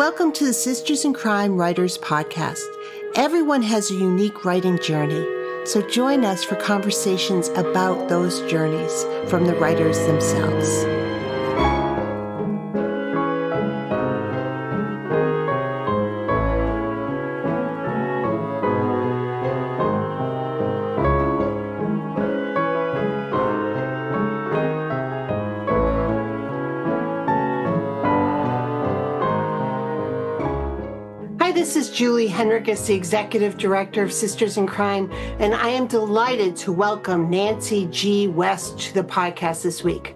Welcome to the Sisters in Crime Writers Podcast. Everyone has a unique writing journey, so join us for conversations about those journeys from the writers themselves. Hi, this is Julie Henricus, the Executive Director of Sisters in Crime, and I am delighted to welcome Nancy G. West to the podcast this week.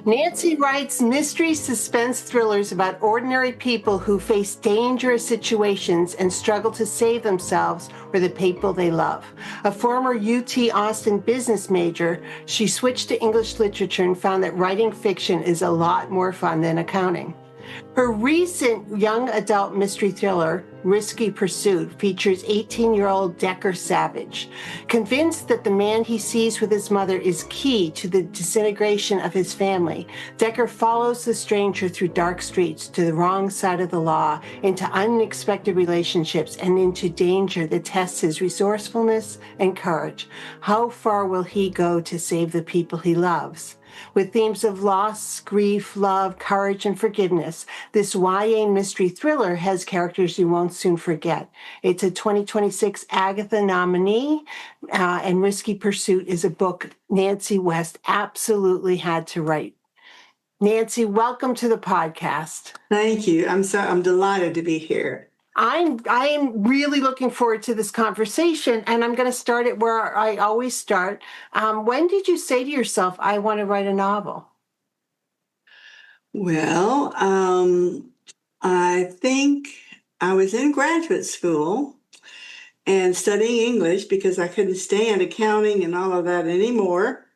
Nancy writes mystery suspense thrillers about ordinary people who face dangerous situations and struggle to save themselves or the people they love. A former UT Austin business major, she switched to English literature and found that writing fiction is a lot more fun than accounting. Her recent young adult mystery thriller, Risky Pursuit, features 18-year-old Decker Savage. Convinced that the man he sees with his mother is key to the disintegration of his family, Decker follows the stranger through dark streets to the wrong side of the law, into unexpected relationships, and into danger that tests his resourcefulness and courage. How far will he go to save the people he loves? With themes of loss, grief, love, courage, and forgiveness, this YA mystery thriller has characters you won't soon forget. It's a 2026 Agatha nominee, and Risky Pursuit is a book Nancy West absolutely had to write. Nancy, welcome to the podcast. Thank you. I'm delighted to be here. I'm really looking forward to this conversation, and I'm going to start it where I always start. When did you say to yourself, I want to write a novel? Well, I think I was in graduate school and studying English because I couldn't stand accounting and all of that anymore.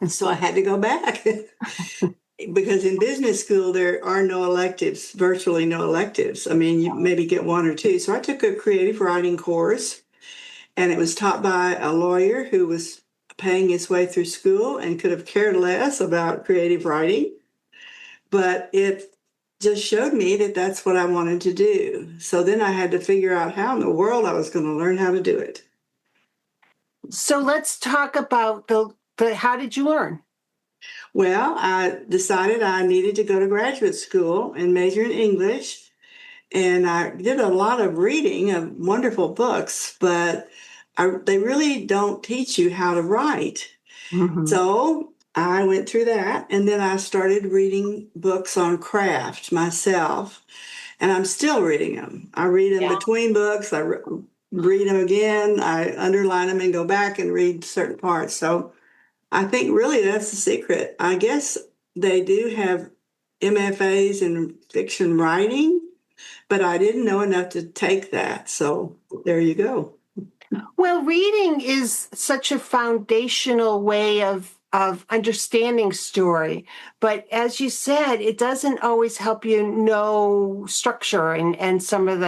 So I had to go back. Because in business school, there are no electives, virtually no electives. I mean, you maybe get one or two. So I took a creative writing course, and it was taught by a lawyer who was paying his way through school and could have cared less about creative writing. But it just showed me that that's what I wanted to do. So then I had to figure out how in the world I was going to learn how to do it. So let's talk about how did you learn? Well, I decided I needed to go to graduate school and major in English. And I did a lot of reading of wonderful books, but they really don't teach you how to write. Mm-hmm. So I went through that, and then I started reading books on craft myself, and I'm still reading them. I read them between books. I read them again. I underline them and go back and read certain parts. So I think really that's the secret. I guess they do have MFAs in fiction writing, but I didn't know enough to take that. So there you go. Well, reading is such a foundational way of understanding story. But as you said, it doesn't always help you know structure and some of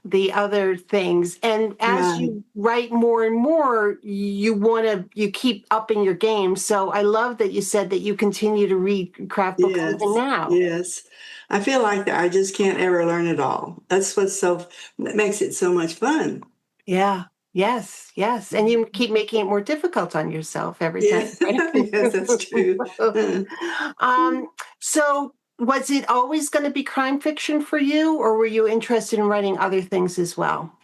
the other things. And as you write more and more, you keep upping your game. So I love that you said that you continue to read craft books even now. Yes. I feel like I just can't ever learn it all. That's that makes it so much fun. Yeah. Yes. And you keep making it more difficult on yourself every time. Right? Yes, that's true. So was it always going to be crime fiction for you, or were you interested in writing other things as well?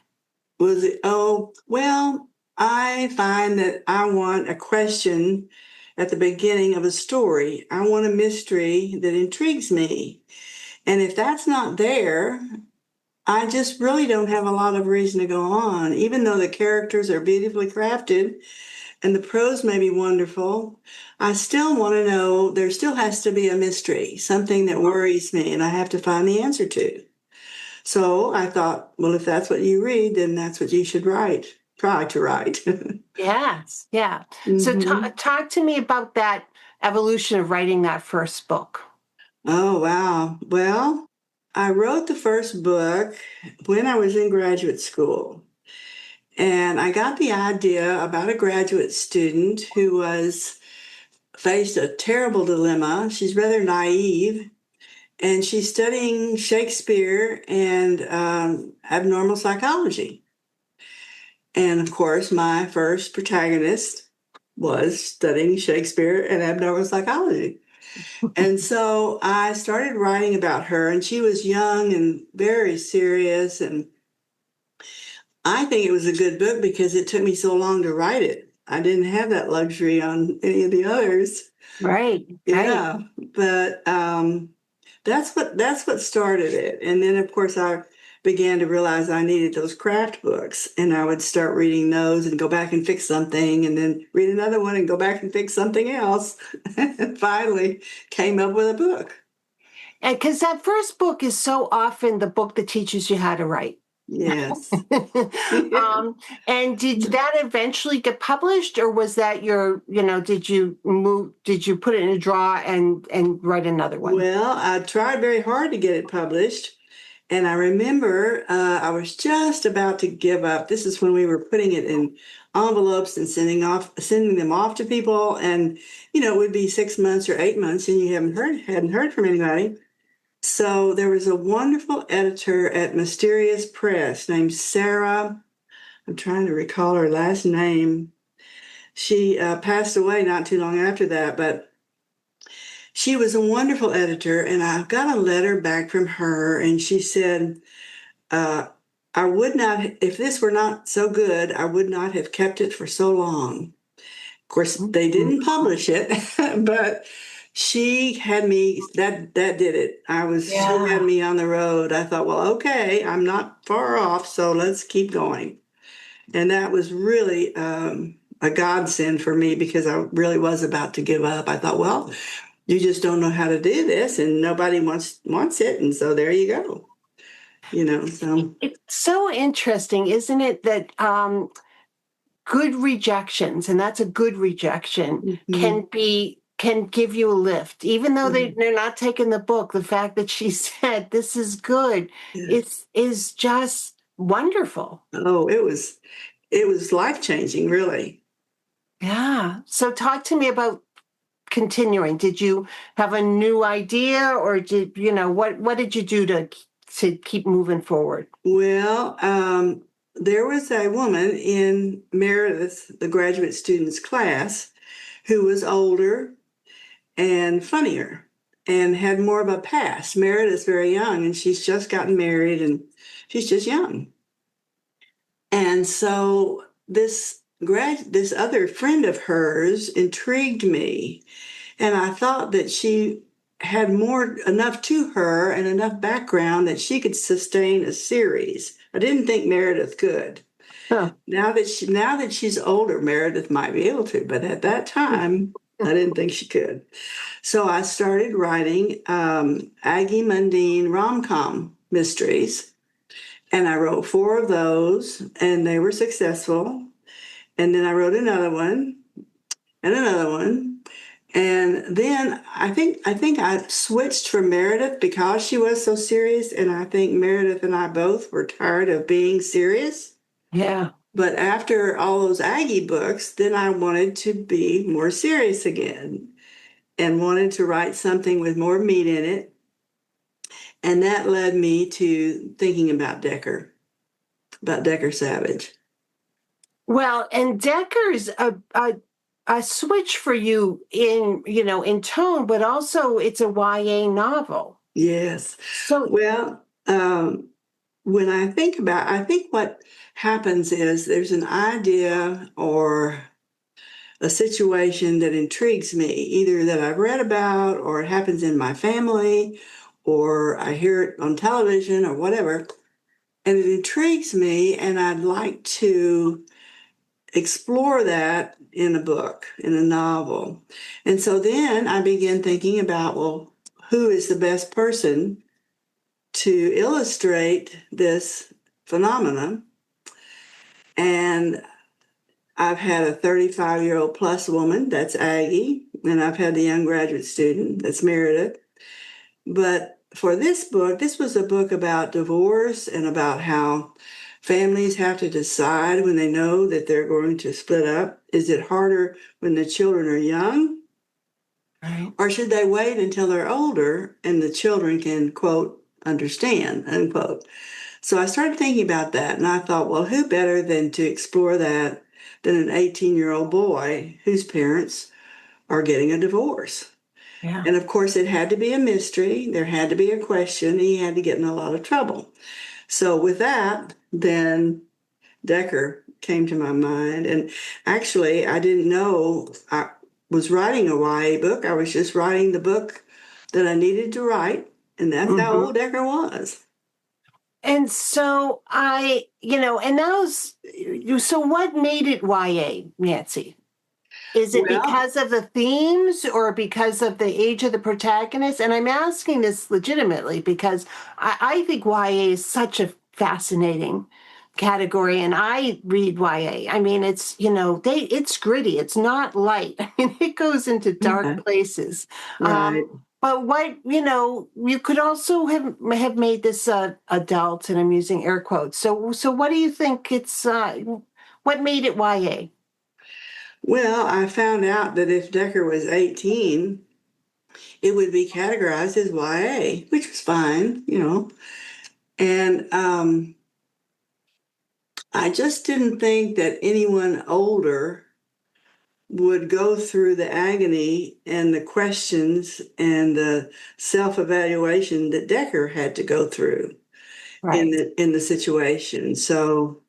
Oh, well, I find that I want a question at the beginning of a story. I want a mystery that intrigues me. And if that's not there, I just really don't have a lot of reason to go on, even though the characters are beautifully crafted and the prose may be wonderful. I still want to know, there still has to be a mystery, something that worries me and I have to find the answer to. So I thought, well, if that's what you read, then that's what you should try to write. Yes. Yeah. Mm-hmm. So talk to me about that evolution of writing that first book. Oh, wow. Well, I wrote the first book when I was in graduate school. And I got the idea about a graduate student who faced a terrible dilemma. She's rather naive, and she's studying Shakespeare and abnormal psychology. And of course, my first protagonist was studying Shakespeare and abnormal psychology. And so I started writing about her, and she was young and very serious. And I think it was a good book because it took me so long to write it. I didn't have that luxury on any of the others. Right, right. Yeah, but that's what started it. And then of course I began to realize I needed those craft books, and I would start reading those and go back and fix something, and then read another one and go back and fix something else. And finally came up with a book. And because that first book is so often the book that teaches you how to write. Yes. um, and did that eventually get published, or was that did you put it in a drawer and write another one? Well, I tried very hard to get it published. And I remember I was just about to give up. This is when we were putting it in envelopes and sending them off to people. And, it would be 6 months or 8 months and you hadn't heard from anybody. So there was a wonderful editor at Mysterious Press named Sarah. I'm trying to recall her last name. She passed away not too long after that, but she was a wonderful editor. And I got a letter back from her, and she said, I would not, if this were not so good, I would not have kept it for so long. Of course, they didn't publish it, but she had me, that did it. She had Yeah. me on the road. I thought, well, okay, I'm not far off, so let's keep going. And that was really a godsend for me because I really was about to give up. I thought, well, you just don't know how to do this, and nobody wants it, and so there you go. So It's so interesting, isn't it, that good rejections, and that's a good rejection, mhm, can give you a lift, even though mhm, they're not taking the book. The fact that she said this is good, yeah. is just wonderful. Oh, it was life-changing, really. Yeah. So talk to me about continuing. Did you have a new idea, or what did you do to keep moving forward? Well, there was a woman in Meredith, the graduate students class, who was older and funnier and had more of a past. Meredith's very young, and she's just gotten married, and she's just young. And so this other friend of hers intrigued me, and I thought that she had enough to her and enough background that she could sustain a series. I didn't think Meredith could. Huh. Now that she's older, Meredith might be able to, but at that time, I didn't think she could. So I started writing Aggie Mundine rom-com mysteries, and I wrote 4 of those, and they were successful. And then I wrote another one and another one. And then I think I switched from Meredith because she was so serious, and I think Meredith and I both were tired of being serious. Yeah. But after all those Aggie books, then I wanted to be more serious again and wanted to write something with more meat in it. And that led me to thinking about Decker Savage. Well, and Decker's a switch for you in tone, but also it's a YA novel. Yes. So Well, when I think what happens is there's an idea or a situation that intrigues me, either that I've read about or it happens in my family or I hear it on television or whatever, and it intrigues me, and I'd like to explore that in a book, in a novel. And so then I began thinking about, well, who is the best person to illustrate this phenomenon? And I've had a 35-year-old plus woman, that's Aggie, and I've had the young graduate student, that's Meredith. But for this book, this was a book about divorce and about how families have to decide when they know that they're going to split up. Is it harder when the children are young, Right. Or should they wait until they're older and the children can, quote, understand, unquote? So I started thinking about that, and I thought, well, who better than to explore that than an 18-year-old boy whose parents are getting a divorce? Yeah. And of course, it had to be a mystery. There had to be a question. He had to get in a lot of trouble. So with that, then Decker came to my mind. And actually, I didn't know I was writing a YA book. I was just writing the book that I needed to write. And that's how Mm-hmm. old Decker was. And so and so what made it YA, Nancy? Is it Well, because of the themes or because of the age of the protagonist? And I'm asking this legitimately because I think YA is such a fascinating category, and I read YA. I mean, it's gritty. It's not light. I mean, it goes into dark places. right. But you could also have made this adult, and I'm using air quotes. So what do you think what made it YA? Well, I found out that if Decker was 18, it would be categorized as YA, which was fine. And I just didn't think that anyone older would go through the agony and the questions and the self-evaluation that Decker had to go through in Right. the situation. So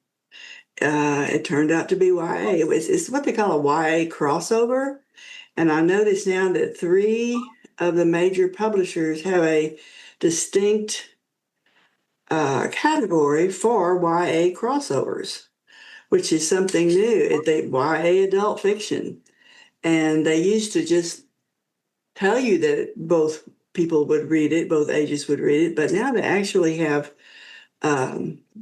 it turned out to be YA. It's what they call a YA crossover. And I notice now that three of the major publishers have a distinct category for YA crossovers, which is something new. They YA adult fiction. And they used to just tell you that both people would read it, both ages would read it, but now they actually have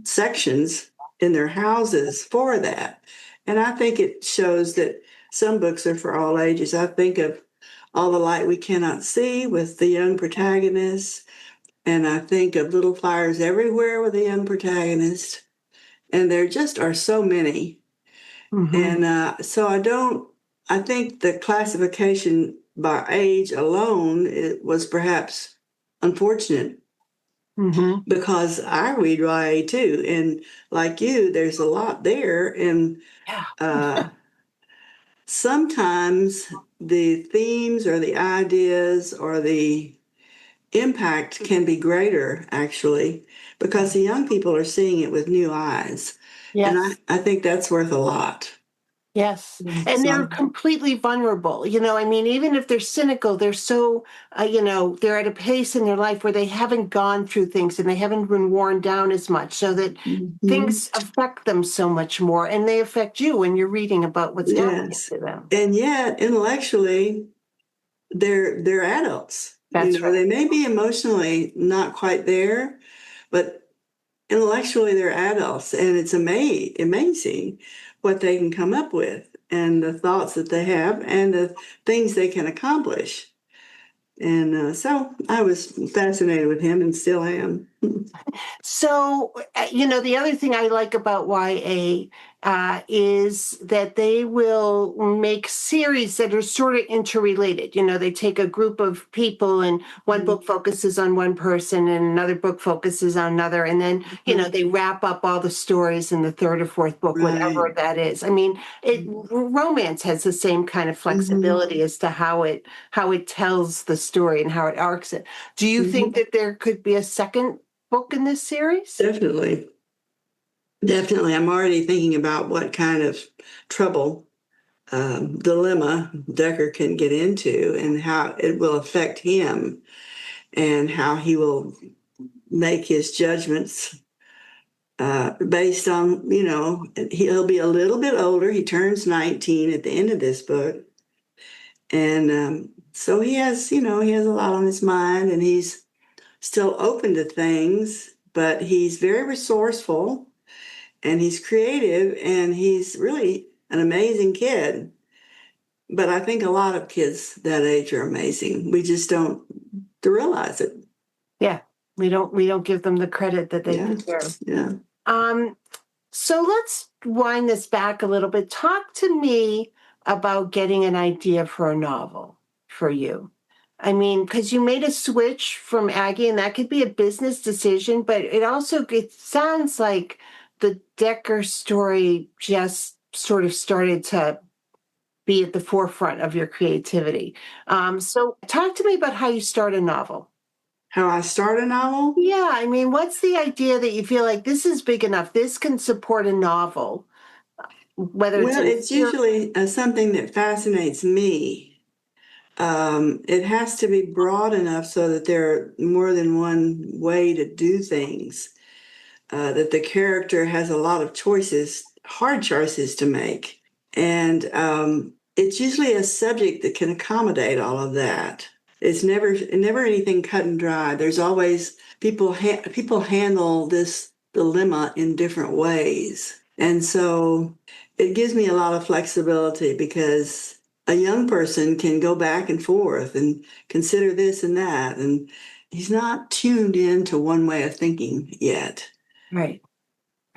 sections in their houses for that. And I think it shows that some books are for all ages. I think of All the Light We Cannot See with the young protagonist, and I think of Little Fires Everywhere with a young protagonist. And there just are so many. Mm-hmm. And I think the classification by age alone, it was perhaps unfortunate Mm-hmm. because I read YA too. And like you, there's a lot there. And Yeah. uh, sometimes the themes or the ideas or the impact can be greater, actually, because the young people are seeing it with new eyes. And Yes. I think that's worth a lot. Yes. And they're So, completely vulnerable. I mean, even if they're cynical, they're so, they're at a pace in their life where they haven't gone through things and they haven't been worn down as much, so that mhm. things affect them so much more. And they affect you when you're reading about what's happening Yes. to them. And yet, intellectually, they're adults. That's right. They may be emotionally not quite there, but intellectually they're adults, and it's amazing what they can come up with and the thoughts that they have and the things they can accomplish. And so I was fascinated with him and still am. So, the other thing I like about YA is that they will make series that are sort of interrelated. They take a group of people, and one book focuses on one person, and another book focuses on another. And then, they wrap up all the stories in the third or fourth book, Right. whatever that is. I mean, romance has the same kind of Mhm. flexibility as to how it tells the story and how it arcs it. Do you think Mhm. that there could be a second book in this series? Definitely. Definitely. I'm already thinking about what kind of trouble, dilemma Decker can get into and how it will affect him and how he will make his judgments based on, he'll be a little bit older. He turns 19 at the end of this book. And so he has a lot on his mind and he's still open to things, but he's very resourceful and he's creative and he's really an amazing kid. But I think a lot of kids that age are amazing. We just don't realize it. Yeah, we don't give them the credit that they Yeah. deserve. Yeah. Um, so let's wind this back a little bit. Talk to me about getting an idea for a novel. for you? I mean, because you made a switch from Aggie, and that could be a business decision, but it sounds like the Decker story just sort of started to be at the forefront of your creativity. So talk to me about how you start a novel. How I start a novel? Yeah, I mean, what's the idea that you feel like this is big enough? This can support a novel, whether it's Well, a it's usually something that fascinates me. It has to be broad enough so that there are more than one way to do things, that the character has a lot of choices, hard choices to make. And it's usually a subject that can accommodate all of that. It's never anything cut and dry. There's always people handle this dilemma in different ways. And so it gives me a lot of flexibility because a young person can go back and forth and consider this and that. And he's not tuned into one way of thinking yet. right,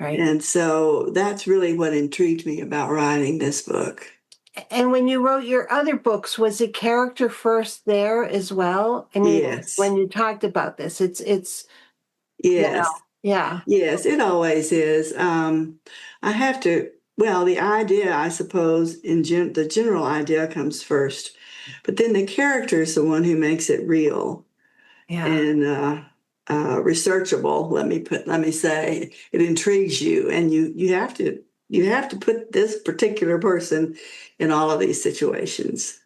right. And so that's really what intrigued me about writing this book. And when you wrote your other books, was it character first there as well? I mean, Yes, when you talked about this, it's yes, yeah, yes, it always is. I have to, well, the idea, I suppose, the general idea comes first, but then the character is the one who makes it real yeah. and researchable. Let me say, it intrigues you, and you have to put this particular person in all of these situations.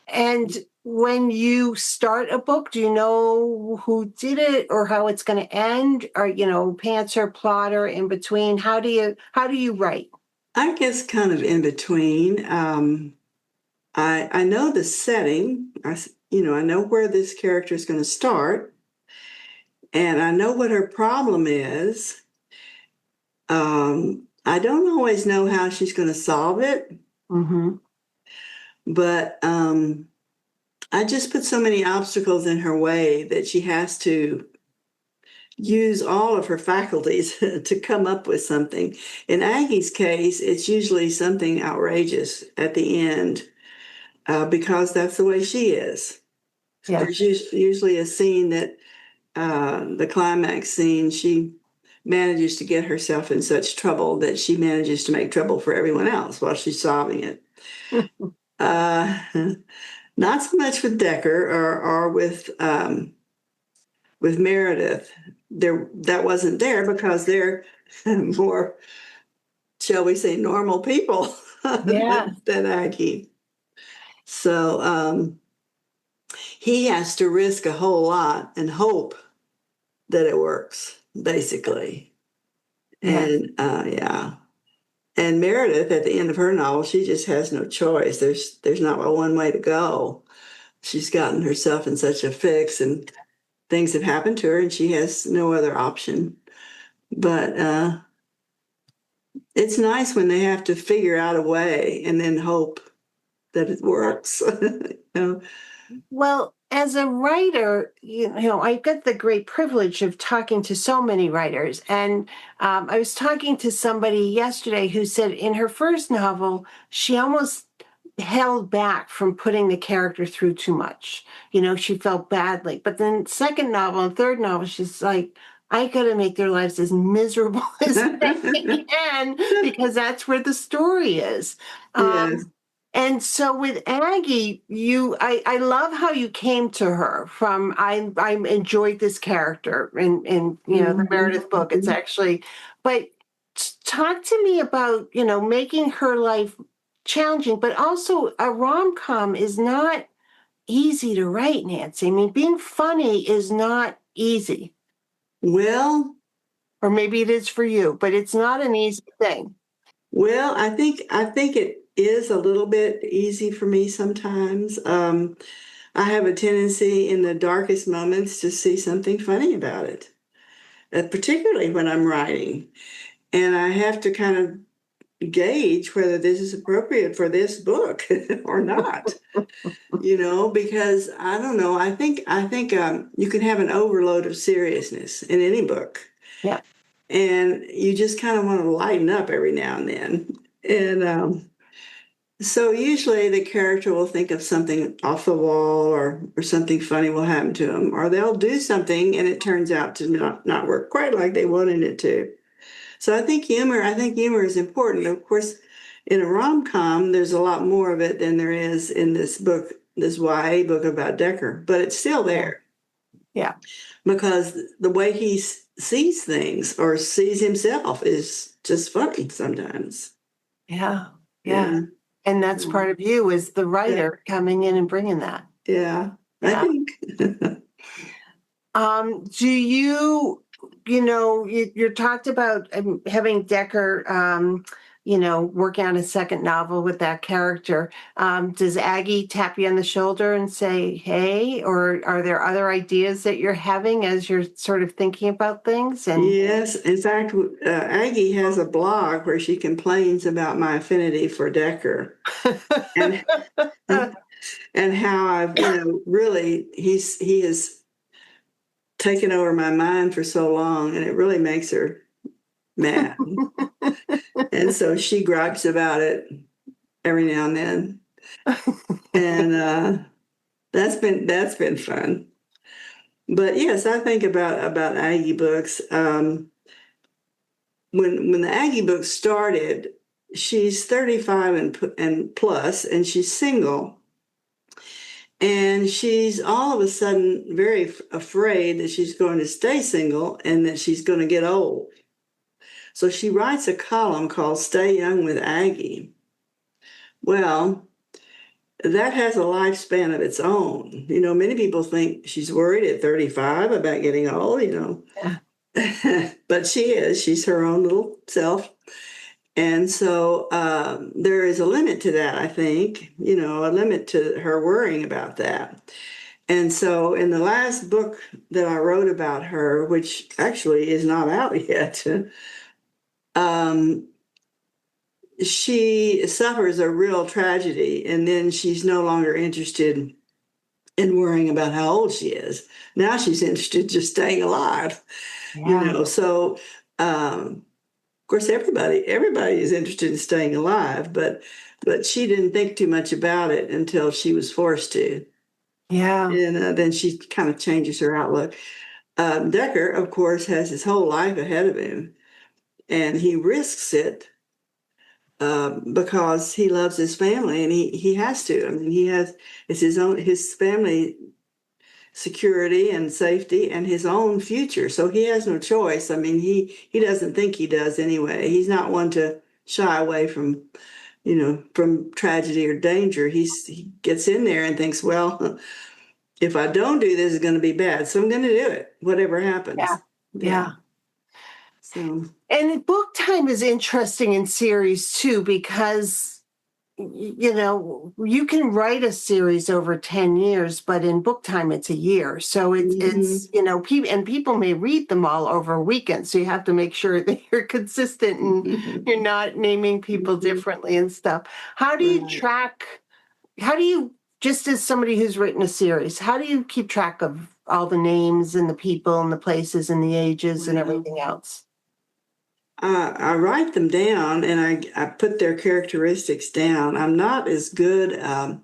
And when you start a book, do you know who did it or how it's going to end? Or, pantser, plotter, in between? How do you write? I guess kind of in between. I know the setting. I know where this character is going to start, and I know what her problem is. I don't always know how she's going to solve it, Mm-hmm. but I just put so many obstacles in her way that she has to use all of her faculties to come up with something. In Aggie's case, it's usually something outrageous at the end, because that's the way she is. Yeah. There's usually a scene that the climax scene, she manages to get herself in such trouble that she manages to make trouble for everyone else while she's solving it. Uh, Not so much with Decker or with Meredith. That wasn't there because they're more, shall we say, normal people Yeah. than Aggie. So he has to risk a whole lot and hope that it works, basically. Yeah. And yeah. And Meredith, at the end of her novel, she just has no choice. There's not one way to go. She's gotten herself in such a fix, and things have happened to her, and she has no other option. But it's nice when they have to figure out a way and then hope that it works. You know? Well, as a writer, I get the great privilege of talking to so many writers. And I was talking to somebody yesterday who said in her first novel, she almost held back from putting the character through too much. She felt badly. But then second novel and third novel, she's like, I got to make their lives as miserable as they can because that's where the story is. Yes. And so with Aggie, I love how you came to her from I enjoyed this character in the Meredith book. It's Mhm. actually, but talk to me about making her life challenging, but also a rom-com is not easy to write, Nancy. I mean, being funny is not easy, Well, or maybe it is for you, but it's not an easy thing. I think it is a little bit easy for me sometimes. I have a tendency in the darkest moments to see something funny about it, particularly when I'm writing. And I have to kind of gauge whether this is appropriate for this book or not, because I don't know. I think you can have an overload of seriousness in any book, Yeah. and you just kind of want to lighten up every now and then. And So usually the character will think of something off the wall or something funny will happen to them, or they'll do something and it turns out to not work quite like they wanted it to. So I think humor is important. Of course, in a rom-com, there's a lot more of it than there is in this book, this YA book about Decker, but it's still Yeah. there Yeah. because the way he sees things or sees himself is just funny sometimes. Yeah. Yeah. And that's part of you as the writer coming in and bringing that. Yeah, I Yeah. think. Do you're talked about having Decker, working on a second novel with that character. Does Aggie tap you on the shoulder and say, hey, or are there other ideas that you're having as you're sort of thinking about things? And Yes, in fact, Aggie has a blog where she complains about my affinity for Decker and and how I've, really he has taken over my mind for so long, and it really makes her mad. And so she gripes about it every now and then, and that's been fun. But yes, I think about Aggie books. When the Aggie book started, she's 35 and plus, and she's single. And she's all of a sudden very afraid that she's going to stay single and that she's going to get old. So she writes a column called Stay Young with Aggie. Well, that has a lifespan of its own. Many people think she's worried at 35 about getting old. But she is. She's her own little self. And so there is a limit to that, I think, a limit to her worrying about that. And so in the last book that I wrote about her, which actually is not out yet, um, she suffers a real tragedy, and then she's no longer interested in worrying about how old she is. Now she's interested in just staying alive, So, of course, everybody is interested in staying alive, but she didn't think too much about it until she was forced to. Yeah. And then she kind of changes her outlook. Decker, of course, has his whole life ahead of him, and he risks it because he loves his family, and he has to. I mean, it's his family security and safety and his own future, so he has no choice. I mean, he doesn't think he does anyway. He's not one to shy away from tragedy or danger. He gets in there and thinks, well, if I don't do this, it's going to be bad. So I'm going to do it, whatever happens. Yeah. So, And book time is interesting in series too, because, you can write a series over 10 years, but in book time, it's a year. So it's people may read them all over a weekend. So you have to make sure that you're consistent and you're not naming people differently and stuff. How do you just as somebody who's written a series, how do you keep track of all the names and the people and the places and the ages and everything else? I write them down and I put their characteristics down. I'm not as good a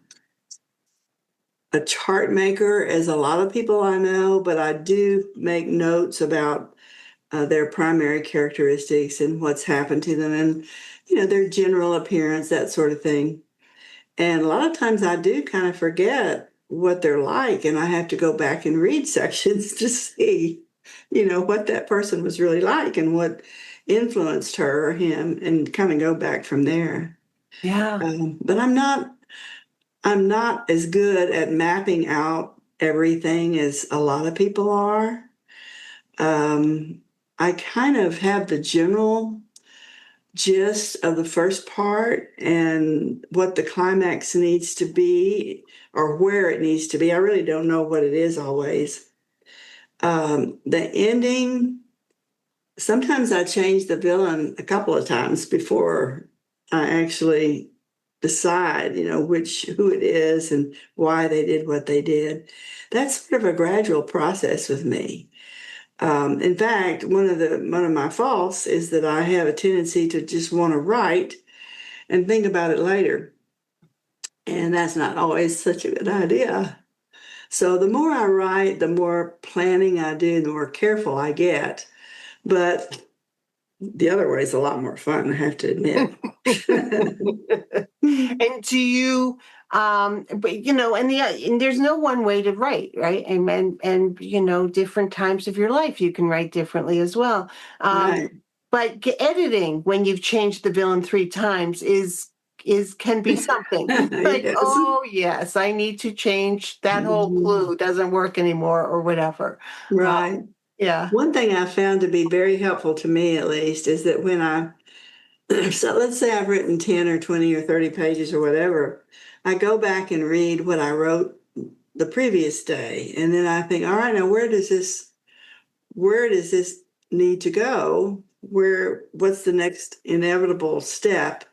chart maker as a lot of people I know, but I do make notes about their primary characteristics and what's happened to them and, their general appearance, that sort of thing. And a lot of times I do kind of forget what they're like, and I have to go back and read sections to see, what that person was really like and what influenced her or him, and kind of go back from there. Yeah. But I'm not as good at mapping out everything as a lot of people are. I kind of have the general gist of the first part and what the climax needs to be or where it needs to be. I really don't know what it is always. The ending, sometimes I change the villain a couple of times before I actually decide, who it is and why they did what they did. That's sort of a gradual process with me. In fact, one of my faults is that I have a tendency to just want to write and think about it later. And that's not always such a good idea. So the more I write, the more planning I do, the more careful I get. But the other way is a lot more fun, I have to admit. And do you, but and there's no one way to write, right? And different times of your life you can write differently as well. Right. But editing when you've changed the villain 3 times can be something. Like, Yes. oh yes, I need to change that whole Mhm. clue doesn't work anymore or whatever. Right. Yeah. One thing I found to be very helpful to me, at least, is that when so let's say I've written 10 or 20 or 30 pages or whatever, I go back and read what I wrote the previous day. And then I think, all right, now where does this need to go? What's the next inevitable step?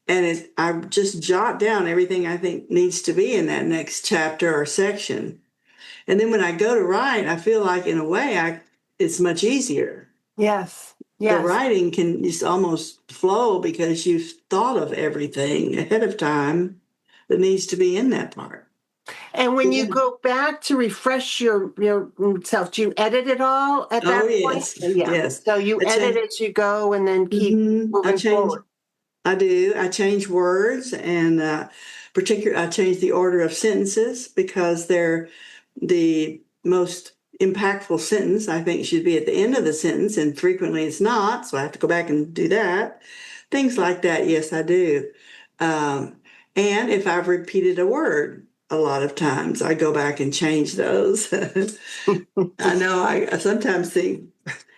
And I just jot down everything I think needs to be in that next chapter or section. And then when I go to write, I feel like in a way it's much easier. Yes. The Yes. writing can just almost flow because you've thought of everything ahead of time that needs to be in that part. And when you Yeah. go back to refresh yourself, do you edit it all at Oh, that point? yes. Yeah. Yes. So you I edit change. as you go and then keep I moving change. forward. I do. I change words and I change the order of sentences because they're the most impactful sentence, I think, should be at the end of the sentence, and frequently it's not. So I have to go back and do that. Things like that, yes, I do. Um, and if I've repeated a word a lot of times, I go back and change those. I know I sometimes think,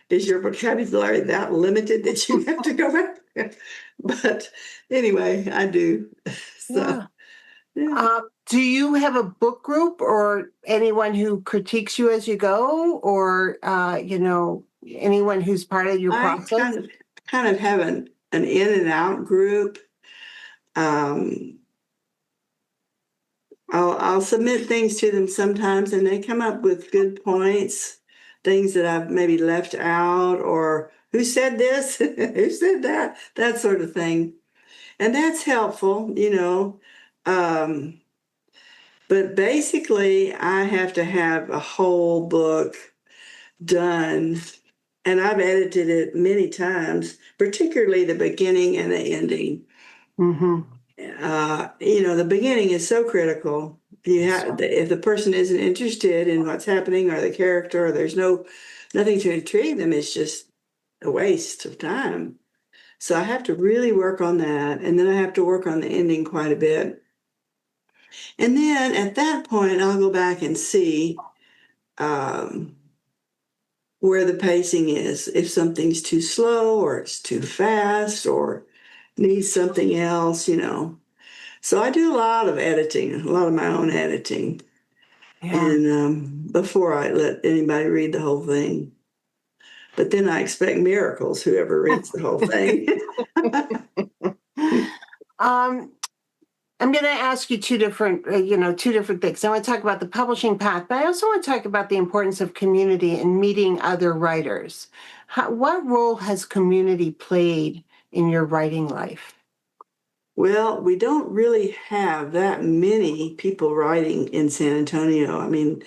is your vocabulary that limited that you have to go back? But anyway, I do. So, Yeah. yeah. Do you have a book group or anyone who critiques you as you go, or anyone who's part of your I process? kind of have an in and out group. Um, I'll submit things to them sometimes, and they come up with good points, things that I've maybe left out, or who said this, who said that, that sort of thing, and that's helpful. Um, but basically, I have to have a whole book done, and I've edited it many times, particularly the beginning and the ending. Mm-hmm. The beginning is so critical. If the person isn't interested in what's happening or the character, or there's nothing to intrigue them, it's just a waste of time. So I have to really work on that, and then I have to work on the ending quite a bit. And then at that point, I'll go back and see um, where the pacing is. If something's too slow, or it's too fast, or needs something else. So I do a lot of editing, a lot of my own editing, Yeah. and before I let anybody read the whole thing. But then I expect miracles, whoever reads the whole thing. Um, I'm going to ask you two different things. I want to talk about the publishing path, but I also want to talk about the importance of community and meeting other writers. What role has community played in your writing life? Well, we don't really have that many people writing in San Antonio. I mean,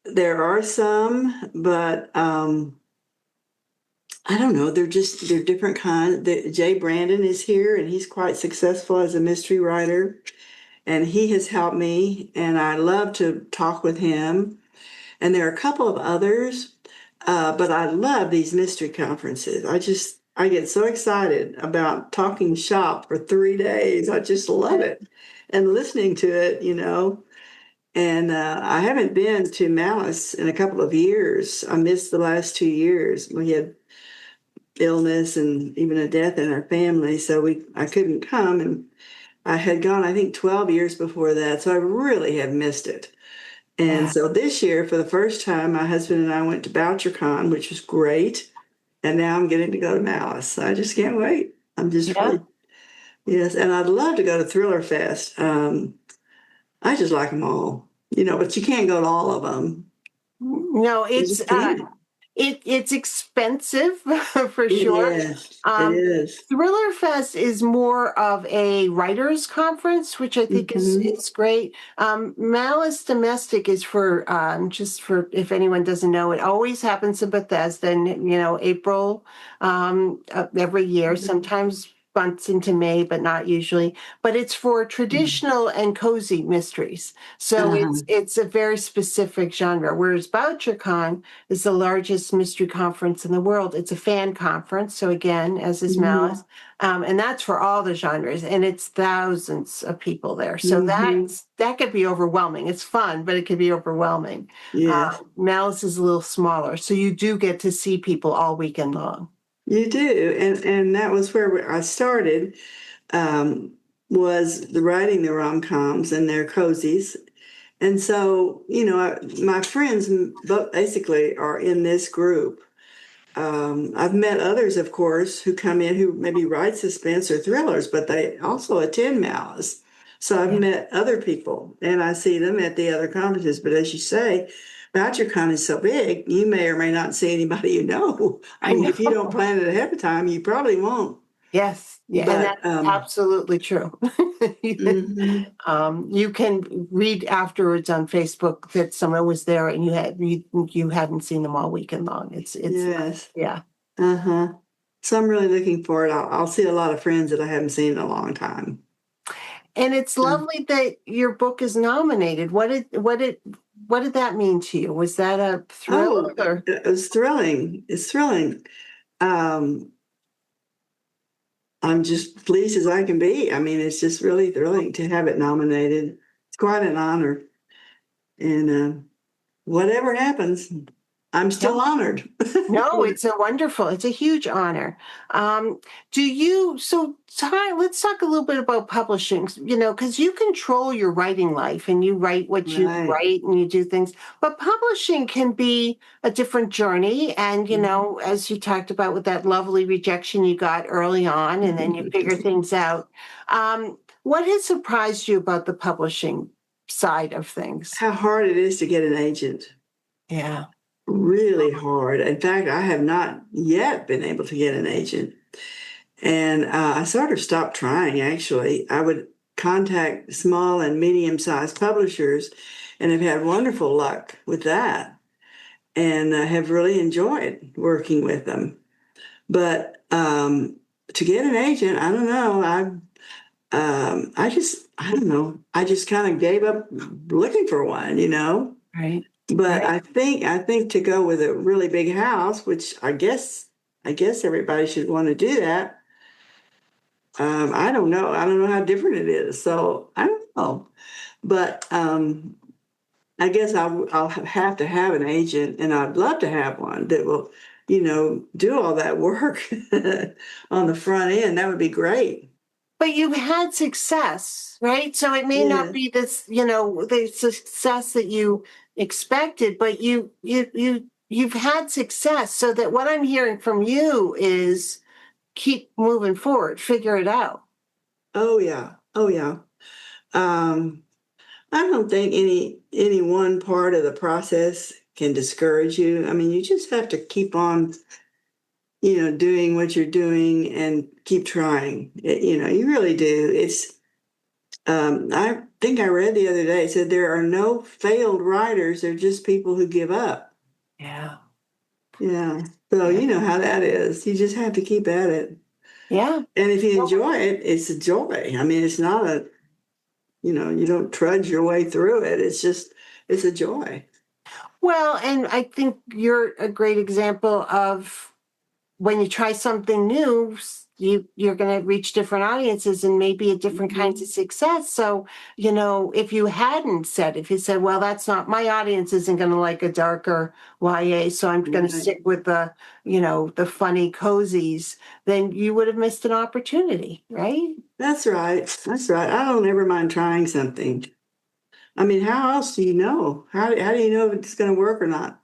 there are some, but I don't know. They're different kind. Jay Brandon is here, and he's quite successful as a mystery writer, and he has helped me, and I love to talk with him. And there are a couple of others, but I love these mystery conferences. I get so excited about talking shop for 3 days. I just love it, and listening to it. And I haven't been to Malice in a couple of years. I missed the last 2 years. We had illness and even a death in our family, so I couldn't come. And I had gone, I think, 12 years before that, so I really have missed it. And Yeah. so this year, for the first time, my husband and I went to BoucherCon, which was great. And now I'm getting to go to Malice. I just can't wait. I'm just Yeah. really, yes. And I'd love to go to Thriller Fest. I just like them all, but you can't go to all of them. No, You it's just can't. It's expensive for It sure. is. It Um, is. Thriller Fest is more of a writers conference, which I think Mm-hmm. is great. Malice Domestic is for just for if anyone doesn't know, it always happens in Bethesda, and April every year. Sometimes months into May, but not usually. But it's for traditional and cozy mysteries. So Uh-huh. it's a very specific genre. Whereas BoucherCon is the largest mystery conference in the world. It's a fan conference. So again, as is Mm-hmm. Malice. And that's for all the genres, and it's thousands of people there. So Mm-hmm. that could be overwhelming. It's fun, but it could be overwhelming. Yes, Malice is a little smaller, so you do get to see people all weekend long. you do. And that was where I started, um, was the writing the rom-coms and their cozies. And so, my friends basically are in this group. I've met others, of course, who come in who maybe write suspense or thrillers, but they also attend Malice. So I've Yeah. met other people and I see them at the other conferences. But as you say, VoucherCon is so big, you may or may not see anybody you know. I I mean, if you don't know. plan it ahead of time, you probably won't. Yes, yeah, and But that's absolutely true. mhm, You can read afterwards on Facebook that someone was there and you hadn't seen them all weekend long. It's yes, yeah. uh-huh. So I'm really looking forward. I'll see a lot of friends that I haven't seen in a long time. And it's lovely that your book is nominated. What did that mean to you? Was that a thrill Oh, or it was thrilling. It's thrilling. Um, I'm just pleased as I can be. I mean, it's just really thrilling to have it nominated. It's quite an honor. And whatever happens, I'm yeah. still honored. No, it's a huge honor. Ty, let's talk a little bit about publishing, because you control your writing life and you write what you Right. write and you do things, but publishing can be a different journey. And, as you talked about with that lovely rejection you got early on, and then you figure things out. What has surprised you about the publishing side of things? How hard it is to get an agent. Yeah. Really hard. In fact, I have not yet been able to get an agent. And I sort of stopped trying, actually. I would contact small and medium-sized publishers and have had wonderful luck with that and have really enjoyed working with them. But to get an agent, I don't know. I don't know. I just kind of gave up looking for one. Right. But Right. I think to go with a really big house, which I guess everybody should want to do that. I don't know. I don't know how different it is. So I don't know. But I guess I'll have to have an agent, and I'd love to have one that will, do all that work on the front end. That would be great. But you've had success, right? So it may not Yeah. be this, the success that you expected, but you've had success. So that what I'm hearing from you is keep moving forward, figure it out. Oh yeah. Oh yeah. Um, I don't think any one part of the process can discourage you. I mean, you just have to keep on, doing what you're doing and keep trying. You really do. I think I read the other day, it said there are no failed writers, they're just people who give up. Yeah. Yeah. So Yeah. you know how that is. You just have to keep at it. Yeah. And if you enjoy it, it's a joy. I mean, it's not you don't trudge your way through it. It's a joy. Well, and I think you're a great example of when you try something new, you're going to reach different audiences and maybe at different kinds of Mhm. success. So, if you said, well, that's not my audience isn't going to like a darker YA, so I'm going to Right. stick with the funny cozies, then you would have missed an opportunity, right? That's right. That's right. I don't ever mind trying something. I mean, how else do you know? How do you know if it's going to work or not?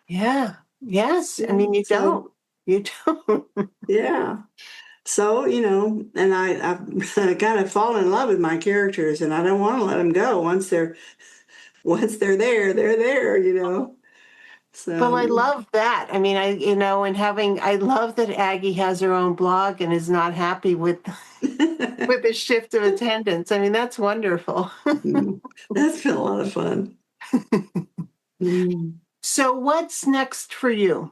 Yeah. Yes. I Yeah. mean, you don't. So, You don't. yeah. So, and I've kind of fallen in love with my characters and I don't want to let them go. Once they're there, they're there. Well, I So love that. I mean, I love that Aggie has her own blog and is not happy with with the shift of attendance. I mean, that's wonderful. that's been a lot of fun. Mm. So what's next for you?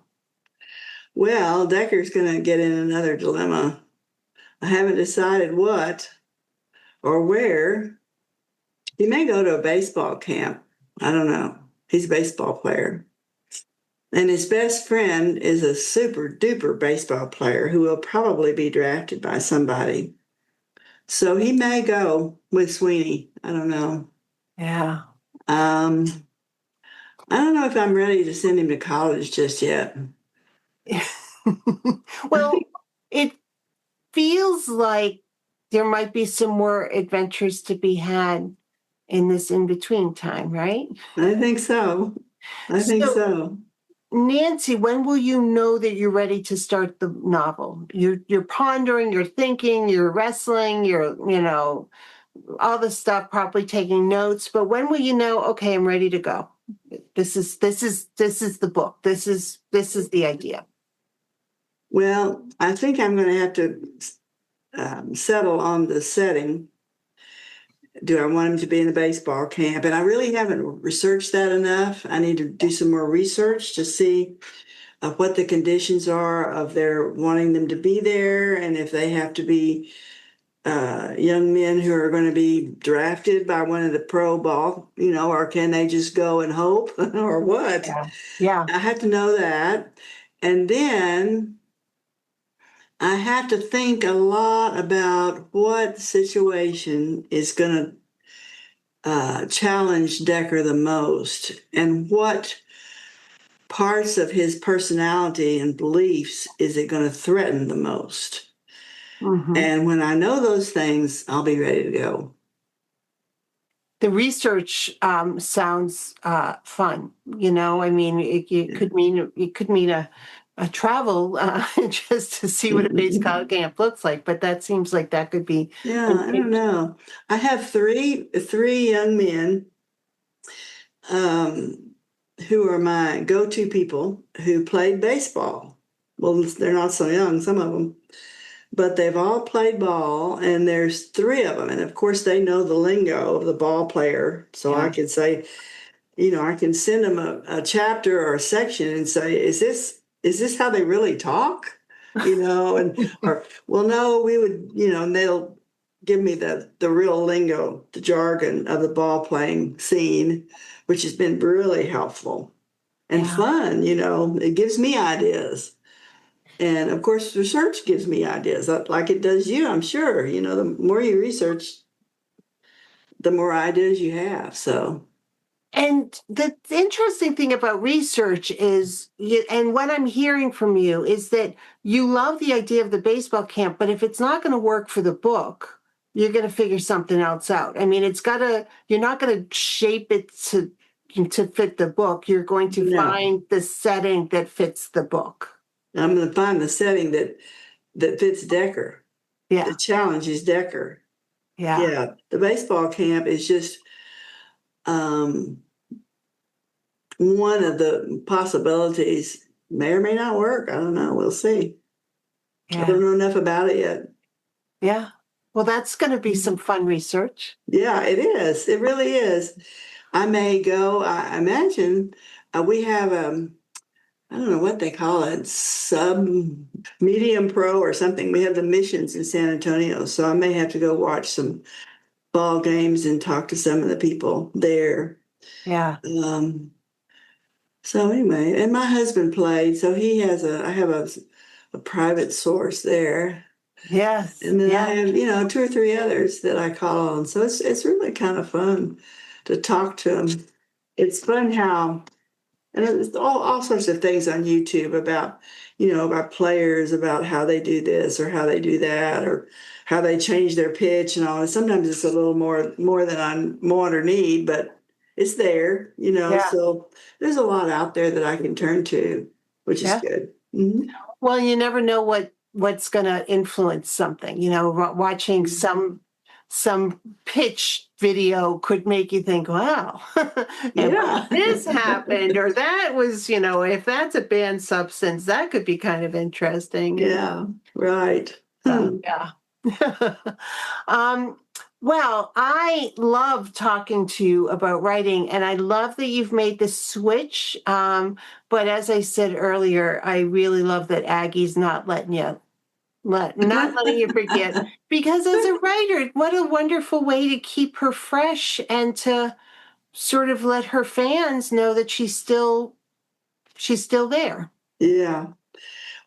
Well, Decker's going to get in another dilemma. I haven't decided what or where. He may go to a baseball camp. I don't know. He's a baseball player. And his best friend is a super duper baseball player who will probably be drafted by somebody. So he may go with Sweeney. I don't know. Yeah. Um, I don't know if I'm ready to send him to college just yet. Well, it feels like there might be some more adventures to be had in this in-between time, right? I think so. I think So, so. Nancy, when will you know that you're ready to start the novel? You're pondering, you're thinking, you're wrestling, all the stuff, probably taking notes. But when will you know? Okay, I'm ready to go. This is the book. This is the idea. Well, I think I'm going to have to settle on the setting. Do I want him to be in a baseball camp? And I really haven't researched that enough. I need to do some more research to see what the conditions are of their wanting them to be there, and if they have to be young men who are going to be drafted by one of the pro ball, or can they just go and hope or what? Yeah. Yeah. I have to know that. And then I have to think a lot about what situation is going to challenge Decker the most and what parts of his personality and beliefs is it going to threaten the most. Mm-hmm. And when I know those things, I'll be ready to go. The research sounds fun. I mean, it could mean a travel just to see what a baseball camp looks like. But that seems like that could be Yeah, an I don't know. I have three young men um, who are my go-to people who played baseball. Well, they're not so young, some of them, but they've all played ball, and there's three of them. And of course, they know the lingo of the ball player. So I yeah. could say, I can send them a chapter or a section and say, is this how they really talk? And or well, no, we would, and they'll give me the real lingo, the jargon of the ball playing scene, which has been really helpful and Yeah. fun. It gives me ideas. And of course, research gives me ideas, like it does you, I'm sure. The more you research, the more ideas you have. So, And the interesting thing about research is, and what I'm hearing from you is that you love the idea of the baseball camp, but if it's not going to work for the book, you're going to figure something else out. I mean, you're not going to shape it to fit the book. You're going to no, find the setting that fits the book. I'm going to find the setting that fits Decker, Yeah. that challenges Decker. Yeah. Yeah, the baseball camp is just um, one of the possibilities. May or may not work. I don't know. We'll see. I Yeah. don't know enough about it yet. Yeah. Well, that's going to be some fun research. Yeah, it is. It really is. I may go. I imagine we have I don't know what they call it, sub medium pro or something. We have the missions in San Antonio, so I may have to go watch some ball games and talk to some of the people there. Yeah. So anyway, and my husband played, so I have a private source there. Yes. And then I Yeah. have, two or three others that I call on. So it's really kind of fun to talk to them. It's fun how, and it's all sorts of things on YouTube about, about players, about how they do this or how they do that, or how they change their pitch and all. And sometimes it's a little more than I want or need, but it's there. Yeah. So there's a lot out there that I can turn to, which is Yeah. good. Mhm. Well, you never know what's going to influence something. Watching some pitch video could make you think, wow, and Yeah. this happened, or that was, if that's a banned substance, that could be kind of interesting. Yeah, right. Yeah. um, well, I love talking to you about writing, and I love that you've made the switch. But as I said earlier, I really love that Aggie's not letting you forget, because as a writer, what a wonderful way to keep her fresh and to sort of let her fans know that she's still there. Yeah.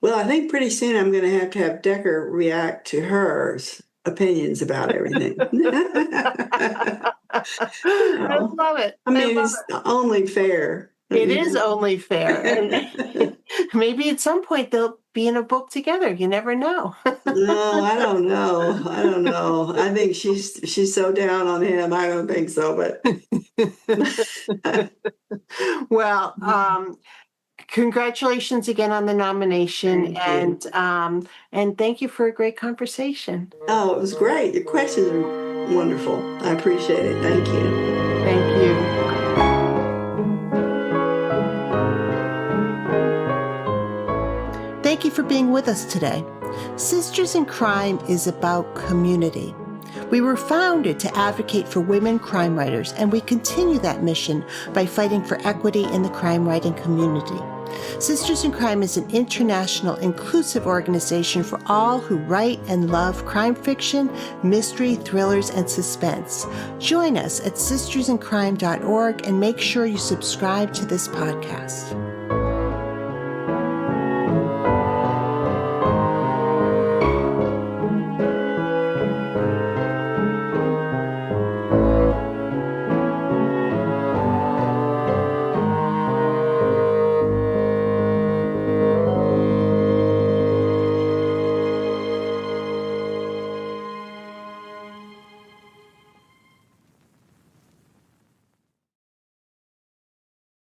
Well, I think pretty soon I'm going to have Decker react to her opinions about everything. I love it. I mean, it's only fair. It is only fair. And maybe at some point they'll be in a book together. You never know. No, I don't know. I think she's so down on him. I don't think so, but Well, congratulations again on the nomination, and thank you for a great conversation. Oh, it was great. Your questions are wonderful. I appreciate it. Thank you. Thank you. Thank you for being with us today. Sisters in Crime is about community. We were founded to advocate for women crime writers, and we continue that mission by fighting for equity in the crime writing community. Sisters in Crime is an international, inclusive organization for all who write and love crime fiction, mystery, thrillers, and suspense. Join us at sistersincrime.org and make sure you subscribe to this podcast.